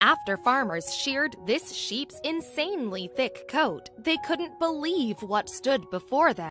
After farmers sheared this sheep's insanely thick coat, they couldn't believe what stood before them.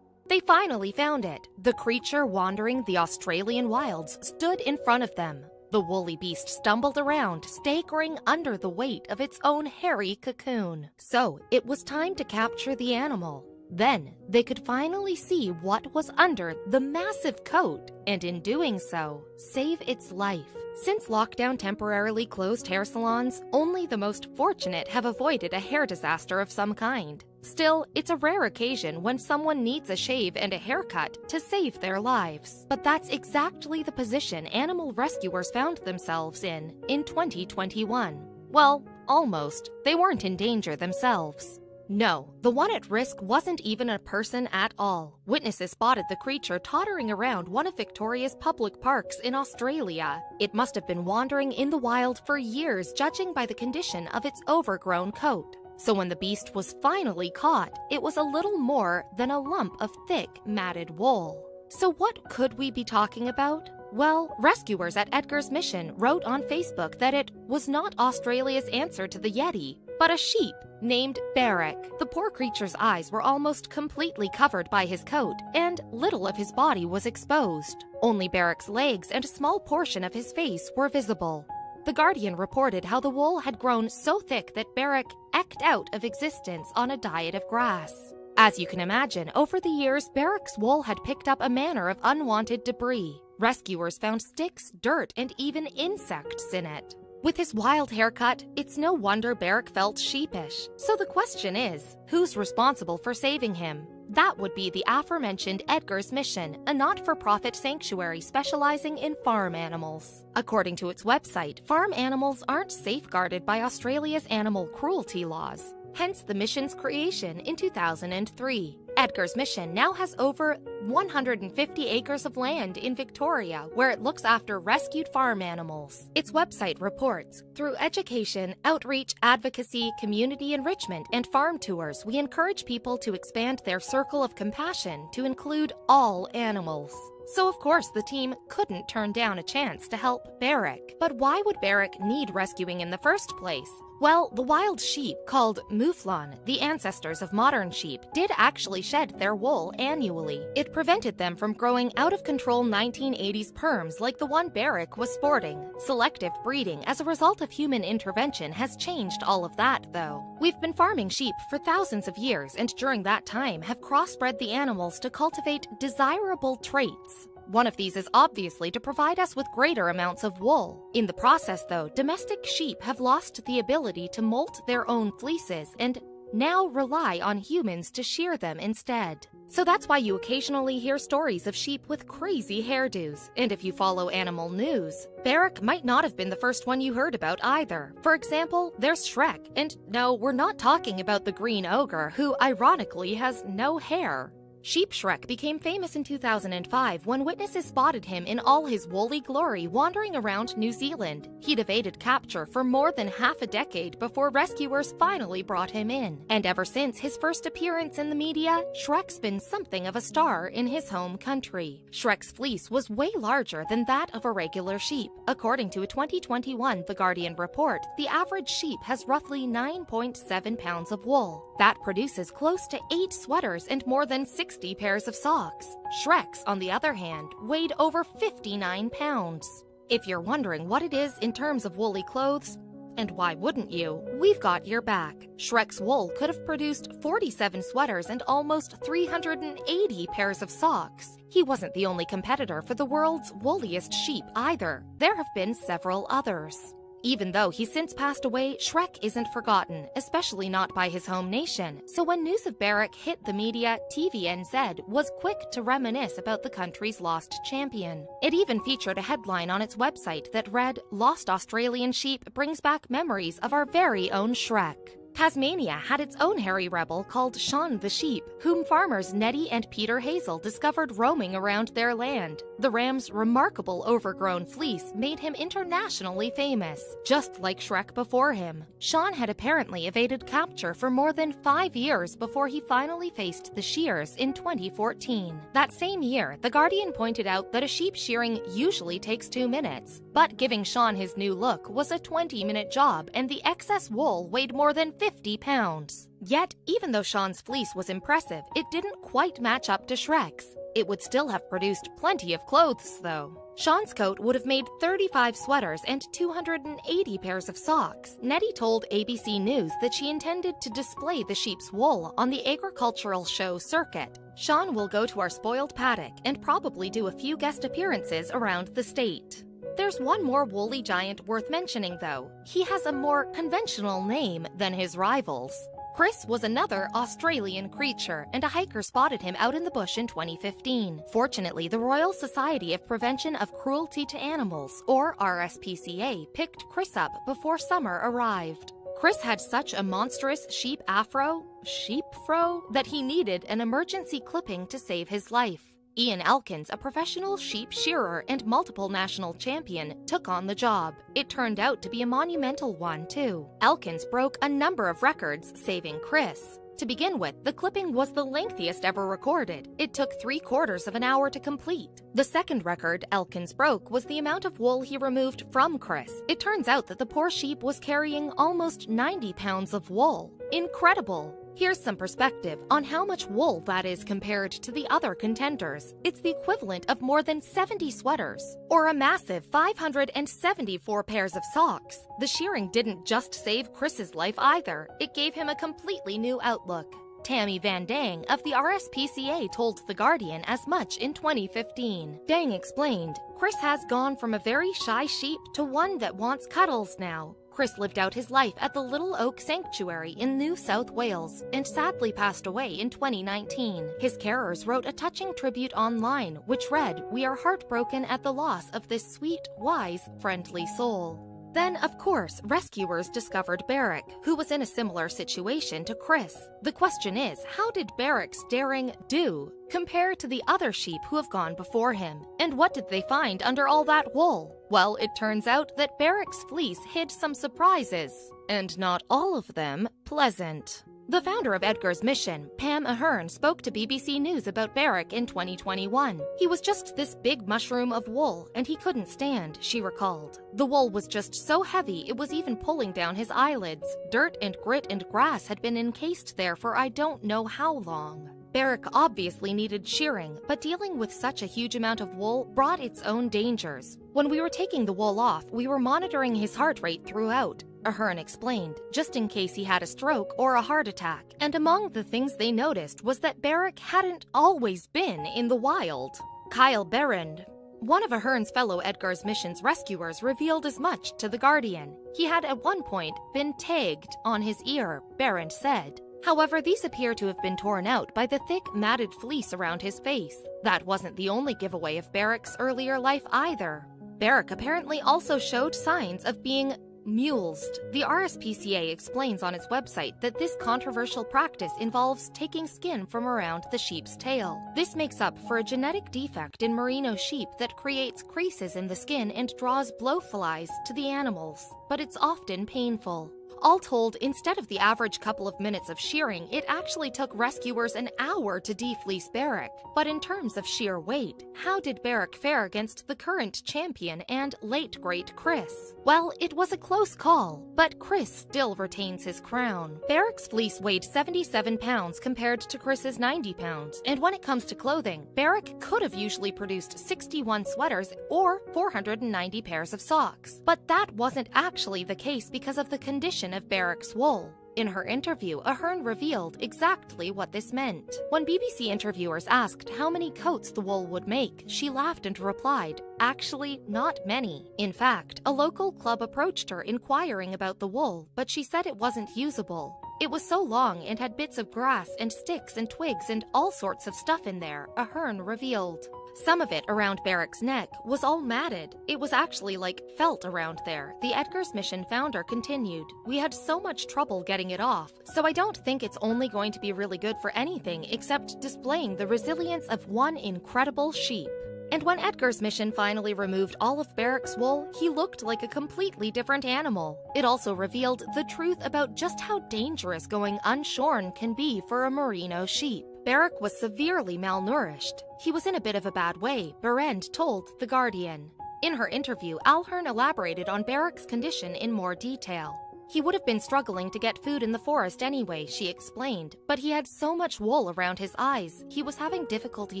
They finally found it. The creature wandering the Australian wilds stood in front of them. The woolly beast stumbled around, staggering under the weight of its own hairy cocoon. So it was time to capture the animal. Then they could finally see what was under the massive coat, and in doing so, save its life. Since lockdown temporarily closed hair salons, only the most fortunate have avoided a hair disaster of some kind. Still, it's a rare occasion when someone needs a shave and a haircut to save their lives. But that's exactly the position animal rescuers found themselves in 2021. Well, almost. They weren't in danger themselves. No, the one at risk wasn't even a person at all. Witnesses spotted the creature tottering around one of Victoria's public parks in Australia. It must have been wandering in the wild for years, judging by the condition of its overgrown coat. So when the beast was finally caught, it was a little more than a lump of thick, matted wool. So what could we be talking about? Well, rescuers at Edgar's mission wrote on Facebook that it was not Australia's answer to the Yeti, but a sheep named Baarack. The poor creature's eyes were almost completely covered by his coat, and little of his body was exposed. Only Baarack's legs and a small portion of his face were visible. The Guardian reported how the wool had grown so thick that Baarack eked out of existence on a diet of grass. As you can imagine, over the years, Baarack's wool had picked up a manner of unwanted debris. Rescuers found sticks, dirt, and even insects in it. With his wild haircut, it's no wonder Baarack felt sheepish. So the question is, who's responsible for saving him? That would be the aforementioned Edgar's Mission, a not-for-profit sanctuary specializing in farm animals. According to its website, farm animals aren't safeguarded by Australia's animal cruelty laws. Hence the mission's creation in 2003. Edgar's Mission now has over 150 acres of land in Victoria where it looks after rescued farm animals. Its website reports, through education, outreach, advocacy, community enrichment, and farm tours, we encourage people to expand their circle of compassion to include all animals. So of course the team couldn't turn down a chance to help Baarack. But why would Baarack need rescuing in the first place? Well, the wild sheep, called mouflon, the ancestors of modern sheep, did actually shed their wool annually. It prevented them from growing out-of-control 1980s perms like the one Baarack was sporting. Selective breeding as a result of human intervention has changed all of that, though. We've been farming sheep for thousands of years, and during that time have crossbred the animals to cultivate desirable traits. One of these is obviously to provide us with greater amounts of wool. In the process, though, domestic sheep have lost the ability to molt their own fleeces and now rely on humans to shear them instead. So that's why you occasionally hear stories of sheep with crazy hairdos. And if you follow animal news, Baarack might not have been the first one you heard about either. For example, there's Shrek. And no, we're not talking about the green ogre, who ironically has no hair. Sheep Shrek became famous in 2005 when witnesses spotted him in all his woolly glory wandering around New Zealand. He'd evaded capture for more than half a decade before rescuers finally brought him in. And ever since his first appearance in the media, Shrek's been something of a star in his home country. Shrek's fleece was way larger than that of a regular sheep. According to a 2021 The Guardian report, the average sheep has roughly 9.7 pounds of wool. That produces close to 8 sweaters and more than 60 pairs of socks. Shrek's, on the other hand, weighed over 59 pounds. If you're wondering what it is in terms of woolly clothes, and why wouldn't you, we've got your back. Shrek's wool could have produced 47 sweaters and almost 380 pairs of socks. He wasn't the only competitor for the world's woolliest sheep either. There have been several others. Even though he's since passed away, Shrek isn't forgotten, especially not by his home nation. So when news of Baarack hit the media, TVNZ was quick to reminisce about the country's lost champion. It even featured a headline on its website that read, "Lost Australian sheep brings back memories of our very own Shrek." Tasmania had its own hairy rebel called Shaun the sheep, whom farmers Nettie and Peter Hazel discovered roaming around their land. The ram's remarkable overgrown fleece made him internationally famous, just like Shrek before him. Shaun had apparently evaded capture for more than 5 years before he finally faced the shears in 2014. That same year, The Guardian pointed out that a sheep shearing usually takes 2 minutes, but giving Shaun his new look was a 20-minute job, and the excess wool weighed more than 50 pounds. Yet, even though Shaun's fleece was impressive, it didn't quite match up to Shrek's. It would still have produced plenty of clothes, though. Shaun's coat would have made 35 sweaters and 280 pairs of socks. Nettie told ABC News that she intended to display the sheep's wool on the agricultural show circuit. Shaun will go to our spoiled paddock and probably do a few guest appearances around the state. There's one more woolly giant worth mentioning, though. He has a more conventional name than his rivals. Chris was another Australian creature, and a hiker spotted him out in the bush in 2015. Fortunately, the Royal Society of Prevention of Cruelty to Animals, or RSPCA, picked Chris up before summer arrived. Chris had such a monstrous sheep fro, that he needed an emergency clipping to save his life. Ian Elkins, a professional sheep shearer and multiple national champion, took on the job. It turned out to be a monumental one, too. Elkins broke a number of records, saving Chris. To begin with, the clipping was the lengthiest ever recorded. It took 3/4 of an hour to complete. The second record Elkins broke was the amount of wool he removed from Chris. It turns out that the poor sheep was carrying almost 90 pounds of wool. Incredible! Here's some perspective on how much wool that is compared to the other contenders. It's the equivalent of more than 70 sweaters, or a massive 574 pairs of socks. The shearing didn't just save Chris's life either, it gave him a completely new outlook. Tammy Van Dang of the RSPCA told The Guardian as much in 2015. Dang explained, "Chris has gone from a very shy sheep to one that wants cuddles now." Chris lived out his life at the Little Oak Sanctuary in New South Wales and sadly passed away in 2019. His carers wrote a touching tribute online, which read, "We are heartbroken at the loss of this sweet, wise, friendly soul." Then, of course, rescuers discovered Baarack, who was in a similar situation to Chris. The question is, how did Baarack's daring do compare to the other sheep who have gone before him? And what did they find under all that wool? Well, it turns out that Baarack's fleece hid some surprises, and not all of them pleasant. The founder of Edgar's mission, Pam Ahern, spoke to BBC News about Baarack in 2021. "He was just this big mushroom of wool, and he couldn't stand," she recalled. "The wool was just so heavy it was even pulling down his eyelids. Dirt and grit and grass had been encased there for I don't know how long." Baarack obviously needed shearing, but dealing with such a huge amount of wool brought its own dangers. "When we were taking the wool off, we were monitoring his heart rate throughout," Ahern explained, "just in case he had a stroke or a heart attack. And among the things they noticed was that Baarack hadn't always been in the wild." Kyle Berend, one of Ahern's fellow Edgar's Mission's rescuers, revealed as much to The Guardian. He had at one point been tagged on his ear, Berend said. However, these appear to have been torn out by the thick, matted fleece around his face. That wasn't the only giveaway of Baarack's earlier life either. Baarack apparently also showed signs of being mulesed. The RSPCA explains on its website that this controversial practice involves taking skin from around the sheep's tail. This makes up for a genetic defect in merino sheep that creates creases in the skin and draws blowflies to the animals, but it's often painful. All told, instead of the average couple of minutes of shearing, it actually took rescuers an hour to defleece Baarack. But in terms of sheer weight, how did Baarack fare against the current champion and late great Chris? Well, it was a close call, but Chris still retains his crown. Baarack's fleece weighed 77 pounds compared to Chris's 90 pounds, and when it comes to clothing, Baarack could have usually produced 61 sweaters or 490 pairs of socks. But that wasn't actually the case because of the condition of Baarack's wool. In her interview, Ahern revealed exactly what this meant. When BBC interviewers asked how many coats the wool would make, she laughed and replied, "Actually, not many." In fact, a local club approached her inquiring about the wool, but she said it wasn't usable. "It was so long and had bits of grass and sticks and twigs and all sorts of stuff in there," Ahern revealed. Some of it around Baarack's neck was all matted. It was actually like felt around there. The Edgar's Mission founder continued, "We had so much trouble getting it off, so I don't think it's only going to be really good for anything except displaying the resilience of one incredible sheep." And when Edgar's Mission finally removed all of Baarack's wool, he looked like a completely different animal. It also revealed the truth about just how dangerous going unshorn can be for a merino sheep. Baarack was severely malnourished. He was in a bit of a bad way, Berend told The Guardian. In her interview, Alhern elaborated on Baarack's condition in more detail. He would have been struggling to get food in the forest anyway, she explained, but he had so much wool around his eyes, he was having difficulty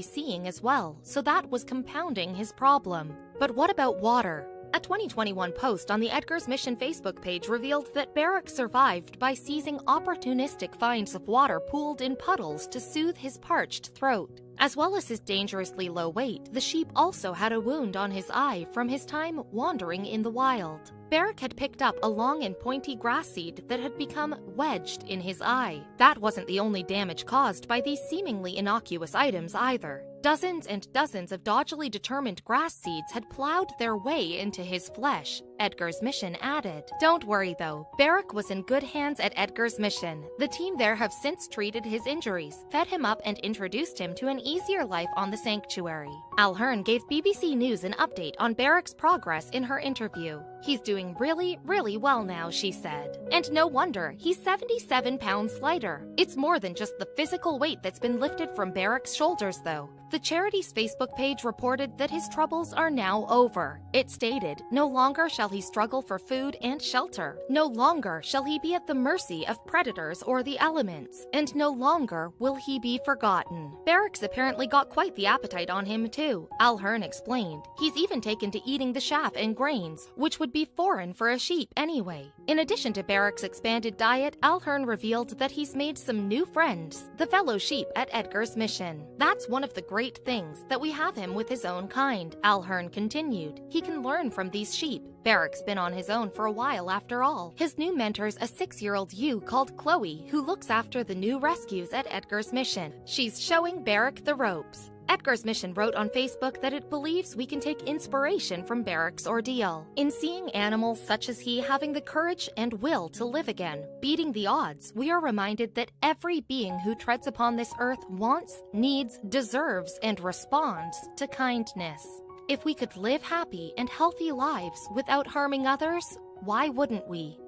seeing as well, so that was compounding his problem. But what about water? A 2021 post on the Edgar's Mission Facebook page revealed that Baarack survived by seizing opportunistic finds of water pooled in puddles to soothe his parched throat. As well as his dangerously low weight, the sheep also had a wound on his eye from his time wandering in the wild. Baarack had picked up a long and pointy grass seed that had become wedged in his eye. That wasn't the only damage caused by these seemingly innocuous items either. Dozens and dozens of dodgily determined grass seeds had plowed their way into his flesh, Edgar's Mission added. Don't worry though, Baarack was in good hands at Edgar's Mission. The team there have since treated his injuries, fed him up and introduced him to an easier life on the sanctuary. Alhern gave BBC News an update on Baarack's progress in her interview. "He's doing really well now," she said. And no wonder, he's 77 pounds lighter. It's more than just the physical weight that's been lifted from Baarack's shoulders though. The charity's Facebook page reported that his troubles are now over. It stated, "No longer shall he struggle for food and shelter. No longer shall he be at the mercy of predators or the elements. And no longer will he be forgotten." Baarack's apparently got quite the appetite on him too, Alhern explained. He's even taken to eating the chaff and grains, which would be foreign for a sheep anyway. In addition to Baarack's expanded diet, Alhern revealed that he's made some new friends, the fellow sheep at Edgar's Mission. "That's one of the great things, that we have him with his own kind," Alhern continued. "He can learn from these sheep. Baarack's been on his own for a while after all. His new mentor's a 6-year-old ewe called Chloe, who looks after the new rescues at Edgar's Mission. She's showing Baarack the ropes." Edgar's Mission wrote on Facebook that it believes we can take inspiration from Baarack's ordeal. In seeing animals such as he having the courage and will to live again, beating the odds, we are reminded that every being who treads upon this earth wants, needs, deserves, and responds to kindness. If we could live happy and healthy lives without harming others, why wouldn't we?